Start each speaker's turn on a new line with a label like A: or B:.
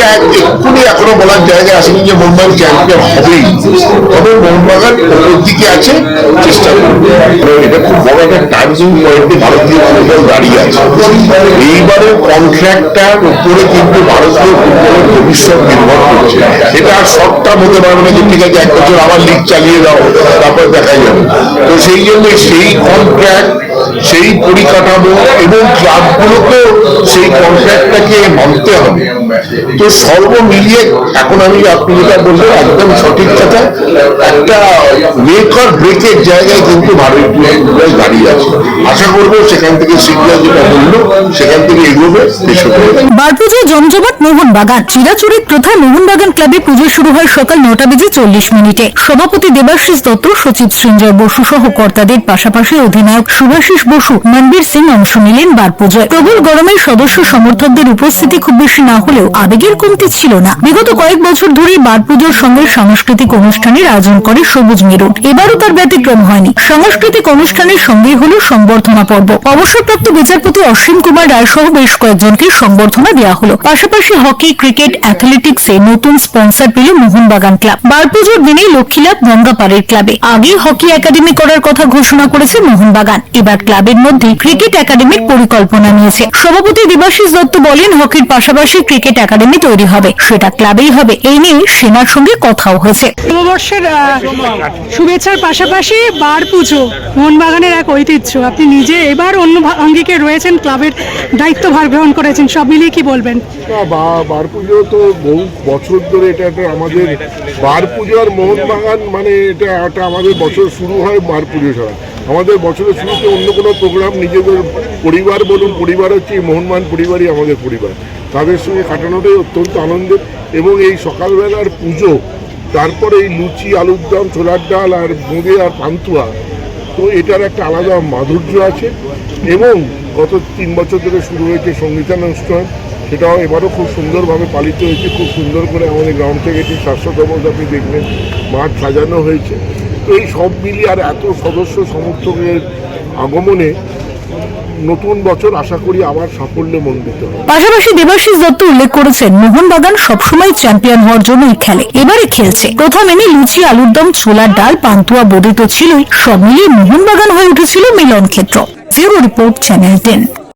A: এটা এক্ষুনি এখনো বলার জায়গায় আসেনি যে মোহনবাগান চ্যাম্পিয়ন হবেই, তবে মোহনবাগান ওপর দিকে আছে, চেষ্টা করবে। এটা খুব বড় একটা টার্নিং পয়েন্টে ভারতীয় ফুটবল দাঁড়িয়ে আছে। এইবারে কন্ট্রাক্টটার উপরে কিন্তু ভারতীয় ফুটবলের ভবিষ্যৎ নির্ভর করছে। এটা আর সবটা হতে পারবে না যে ঠিক আছে 1 বছর আবার লিগ চালিয়ে দাও তারপর দেখা যাবে। তো সেই জন্য সেই কন্ট্রাক্ট, সেই পরিকাঠামো এবং ক্লাবগুলোকেও সেই কন্ট্রাক্টটাকে মানতে হবে। তো সর্ব মিলিয়ে এখন আপনি যেটা বললেন একদম সঠিক কথা, একটা মেক অর ব্রেকের জায়গায় কিন্তু ভারতীয় ফুটবল দাঁড়িয়ে আছে। আশা করবো সেখান থেকে শিখলে যেটা বললো সেখান থেকে এগোবে।
B: বার পুজোয় জমজমাট মোহনবাগান। চিরাচরিত প্রথা মোহনবাগান ক্লাবে পুজো শুরু হয় সকাল 9:40 সভাপতি দেবাশিস দত্ত, সচিব সৃঞ্জয় বসু সহ কর্তাদের পাশাপাশি অধিনায়ক শুভাশিস বসু, মনবীর সিং অংশ নিলেন বার পুজোয়। প্রবল গরমে সদস্য সমর্থকদের উপস্থিতি খুব বেশি না হলেও আবেগের কমতি ছিল না। বিগত কয়েক বছর ধরে বার পুজোর সঙ্গে সাংস্কৃতিক অনুষ্ঠানের আয়োজন করে সবুজ মেরুন। এবারও তার ব্যতিক্রম হয়নি। সাংস্কৃতিক অনুষ্ঠানের সঙ্গে হল সংবর্ধনা পর্ব। অবসরপ্রাপ্ত বিচারপতি অসীম কুমার রায় সহ বেশ কয়েকজনকে সংবর্ধনা দেওয়া হলো। পাশাপাশি হকি, ক্রিকেট, অ্যাথলেটিক্সে নতুন স্পন্সর পেল মোহনবাগান ক্লাব। বার পুজোর দিনেই লক্ষ্মীলাভ গঙ্গাপাড়ের ক্লাবে। আগে হকি একাডেমি করার কথা ঘোষণা করেছে মোহনবাগান। এবার ক্লাবের মধ্যে ক্রিকেট একাডেমির পরিকল্পনা নিয়েছে। সভাপতি দেবাশিস দত্ত বলেন, হকির পাশাপাশি ক্রিকেট একাডেমি তৈরি হবে, সেটা ক্লাবেই হবে। এই নিয়ে সেনার সঙ্গে কথাও হয়েছে।
C: নববর্ষের শুভেচ্ছার পাশাপাশি বার পুজো মোহনবাগানের এক ঐতিহ্য। আপনি নিজে এবার অন্য অঙ্গিকে রয়েছেন, ক্লাবের দায়িত্বভার গ্রহণ করেছেন, সব মিলিয়ে কি বলবেন?
D: বার পুজো তো বহু বছর ধরে এটা একটা আমাদের বার পুজো আর মোহনবাগান মানে এটা আমাদের বছর শুরু হয় বার পুজো ছাড়া। আমাদের বছরের শুরুতে অন্য কোনো প্রোগ্রাম নিজেদের পরিবার বলুন, পরিবার হচ্ছে মোহনবাগান পরিবারই আমাদের পরিবার, তাদের সঙ্গে কাটানোটাই অত্যন্ত আনন্দের। এবং এই সকালবেলার পুজো, তারপরে এই লুচি, আলুর দম, ছোলার ডাল আর বোঁদে আর পান্তুয়া, তো এটার একটা আলাদা মাধুর্য আছে। এবং গত 3 বছর ধরে শুরু হয়েছে সঙ্গীতানুষ্ঠান, সেটাও এবারও খুব সুন্দরভাবে পালিত হয়েছে। খুব সুন্দর করে আমাদের গ্রাউন্ড থেকে এটি 700তম আপনি দেখবেন মাঠ সাজানো হয়েছে। তো এই সব মিলিয়ে আর এত সদস্য সমর্থকের আগমনে নতুন বছর আশা করি আবার সাফল্যে মণ্ডিত হবে।
B: পাশাপাশি দেবাশিস দত্ত উল্লেখ করেছেন, মোহনবাগান সবসময় চ্যাম্পিয়ন হওয়ার জন্যই খেলে, এবারে খেলছে। প্রথম এনে লুচি, আলুর দম, ছোলার ডাল, পান্তুয়া, বোঁদে তো ছিলই। সব মিলিয়ে মোহনবাগান হয়ে উঠেছিল মিলন ক্ষেত্র। Bureau report, channel 10।